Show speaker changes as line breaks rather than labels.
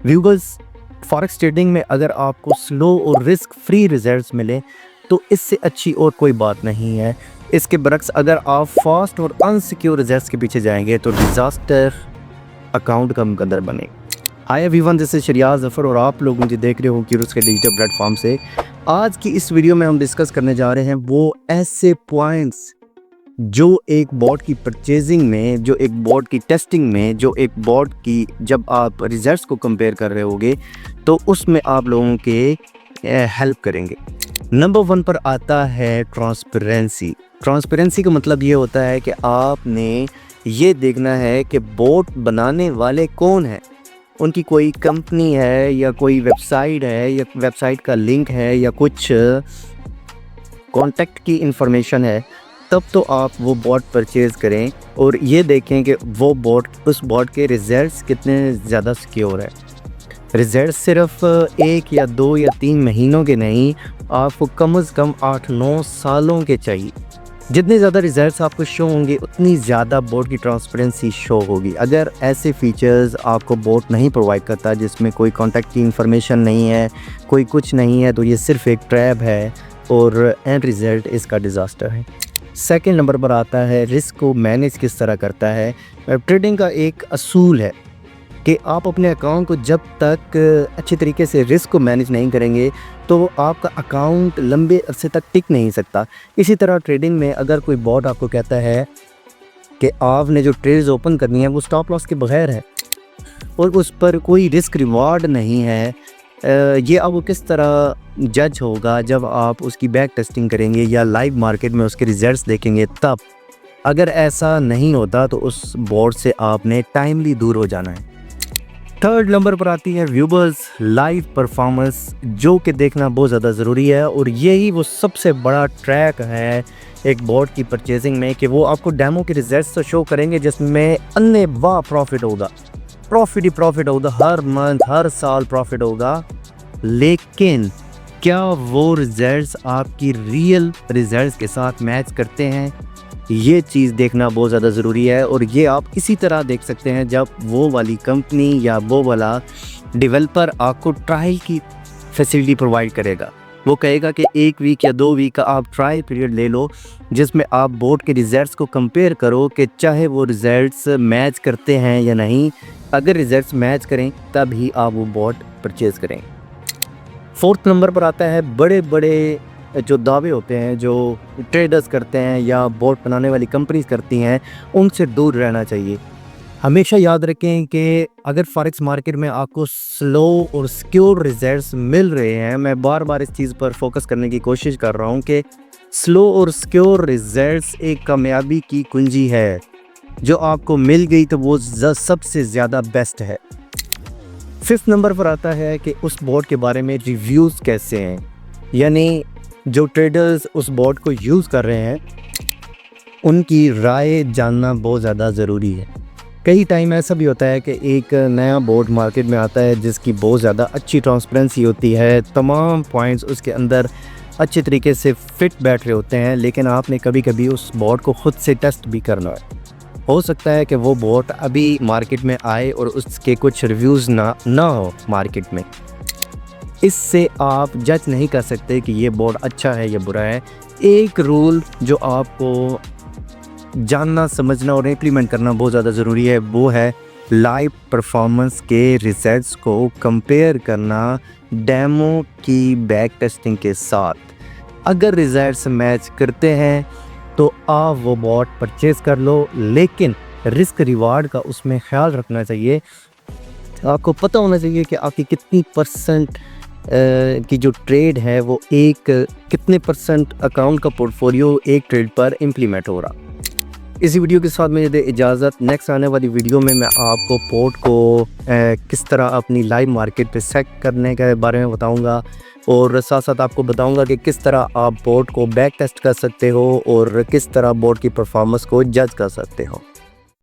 Viewers, forex trading में अगर आपको स्लो और रिस्क फ्री रिजल्ट्स मिले तो इससे अच्छी और कोई बात नहीं है। इसके बरक्स अगर आप फास्ट और अनसिक्योर रिजल्ट्स के पीछे जाएंगे तो डिज़ास्टर अकाउंट का मुकद्दर बने। Hi everyone, this is Shariyaz Zafar और आप लोग मुझे देख रहे हो क्यूरस के डिजिटल प्लेटफॉर्म से। आज की इस वीडियो में हम डिस्कस करने जा रहे हैं वो ऐसे पॉइंट्स जो एक बॉट की परचेजिंग में, जो एक बॉट की टेस्टिंग में, जो एक बॉट की जब आप रिजल्ट्स को कंपेयर कर रहे होगे तो उसमें आप लोगों के हेल्प करेंगे। नंबर 1 पर आता है ट्रांसपेरेंसी। ट्रांसपेरेंसी का मतलब ये होता है कि आपने ये देखना है कि बॉट बनाने वाले कौन हैं, उनकी कोई कंपनी है या कोई वेबसाइट है या वेबसाइट का लिंक है या कुछ कॉन्टैक्ट की इंफॉर्मेशन है, तब तो आप वो बॉट परचेज़ करें और ये देखें कि वो बॉट, उस बॉट के रिजल्ट्स कितने ज़्यादा सिक्योर है। रिजल्ट सिर्फ 1 या 2 या 3 महीनों के नहीं, आपको कम से कम 8-9 सालों के चाहिए। जितने ज़्यादा रिजल्ट्स आपको शो होंगे उतनी ज़्यादा बॉट की ट्रांसपेरेंसी शो होगी। अगर ऐसे फीचर्स आपको बॉट नहीं प्रोवाइड करता, जिसमें कोई कॉन्टैक्ट की इंफॉर्मेशन नहीं है, कोई कुछ नहीं है, तो ये सिर्फ एक ट्रैप है और एंड रिज़ल्ट इसका डिज़ास्टर है। सेकंड नंबर पर आता है रिस्क को मैनेज किस तरह करता है। ट्रेडिंग का एक असूल है कि आप अपने अकाउंट को जब तक अच्छे तरीके से रिस्क को मैनेज नहीं करेंगे तो आपका अकाउंट लंबे अरसे तक टिक नहीं सकता। इसी तरह ट्रेडिंग में अगर कोई बॉट आपको कहता है कि आपने जो ट्रेड्स ओपन करनी है वो स्टॉप लॉस के बगैर है और उस पर कोई रिस्क रिवार्ड नहीं है, ये अब किस तरह जज होगा जब आप उसकी बैक टेस्टिंग करेंगे या लाइव मार्केट में उसके रिजल्ट्स देखेंगे तब। अगर ऐसा नहीं होता तो उस बॉट से आपने टाइमली दूर हो जाना है। थर्ड नंबर पर आती है व्यूअर्स लाइव परफॉर्मेंस, जो कि देखना बहुत ज़्यादा ज़रूरी है और यही वो सबसे बड़ा ट्रैक है एक बॉट की परचेजिंग में कि वो आपको डेमो के रिजल्ट्स तो शो करेंगे जिसमें अन्नेवाह प्रॉफिट होगा, प्रॉफिट ही प्रॉफिट होगा, हर मंथ हर साल प्रॉफिट होगा, लेकिन क्या वो रिजल्ट्स आपकी रियल रिजल्ट्स के साथ मैच करते हैं, ये चीज़ देखना बहुत ज़्यादा ज़रूरी है। और ये आप इसी तरह देख सकते हैं जब वो वाली कंपनी या वो वाला डेवलपर आपको ट्रायल की फैसिलिटी प्रोवाइड करेगा। वो कहेगा कि 1 वीक या 2 वीक का आप ट्रायल पीरियड ले लो जिसमें आप बोर्ड के रिजल्ट्स को कंपेयर करो कि चाहे वो रिजल्ट्स मैच करते हैं या नहीं। अगर रिजल्ट्स मैच करें तब ही आप वो बोर्ड परचेज़ करें। फोर्थ नंबर पर आता है बड़े बड़े जो दावे होते हैं जो ट्रेडर्स करते हैं या बोट बनाने वाली कंपनीज करती हैं, उनसे दूर रहना चाहिए। हमेशा याद रखें कि अगर फॉरेक्स मार्केट में आपको स्लो और सिक्योर रिजल्ट्स मिल रहे हैं, मैं बार बार इस चीज़ पर फोकस करने की कोशिश कर रहा हूं कि स्लो और सिक्योर रिजल्ट्स एक कामयाबी की कुंजी है। जो आपको मिल गई तो वो सबसे ज़्यादा बेस्ट है। 5th नंबर पर आता है कि उस बोट के बारे में रिव्यूज़ कैसे हैं, यानी जो ट्रेडर्स उस बॉट को यूज़ कर रहे हैं उनकी राय जानना बहुत ज़्यादा ज़रूरी है। कई टाइम ऐसा भी होता है कि एक नया बॉट मार्केट में आता है जिसकी बहुत ज़्यादा अच्छी ट्रांसपेरेंसी होती है, तमाम पॉइंट्स उसके अंदर अच्छे तरीके से फिट बैठ रहे होते हैं, लेकिन आपने कभी कभी उस बॉट को ख़ुद से टेस्ट भी करना है। हो सकता है कि वो बॉट अभी मार्केट में आए और उसके कुछ रिव्यूज़ ना हो मार्केट में। इससे आप जज नहीं कर सकते कि ये बोर्ड अच्छा है या बुरा है। एक रूल जो आपको जानना, समझना और इम्प्लीमेंट करना बहुत ज़्यादा ज़रूरी है, वो है लाइव परफॉर्मेंस के रिजल्ट्स को कंपेयर करना डेमो की बैक टेस्टिंग के साथ। अगर रिजल्ट्स मैच करते हैं तो आप वो बॉट परचेज़ कर लो, लेकिन रिस्क रिवार्ड का उसमें ख्याल रखना चाहिए। आपको पता होना चाहिए कि आपकी कितनी परसेंट की जो ट्रेड है वो कितने परसेंट अकाउंट का पोर्टफोलियो एक ट्रेड पर इम्प्लीमेंट हो रहा। इसी वीडियो के साथ मुझे दे इजाज़त। नेक्स्ट आने वाली वीडियो में मैं आपको पोर्ट को किस तरह अपनी लाइव मार्केट पे सेट करने के बारे में बताऊंगा और साथ साथ आपको बताऊंगा कि किस तरह आप पोर्ट को बैक टेस्ट कर सकते हो और किस तरह बोर्ड की परफॉर्मेंस को जज कर सकते हो।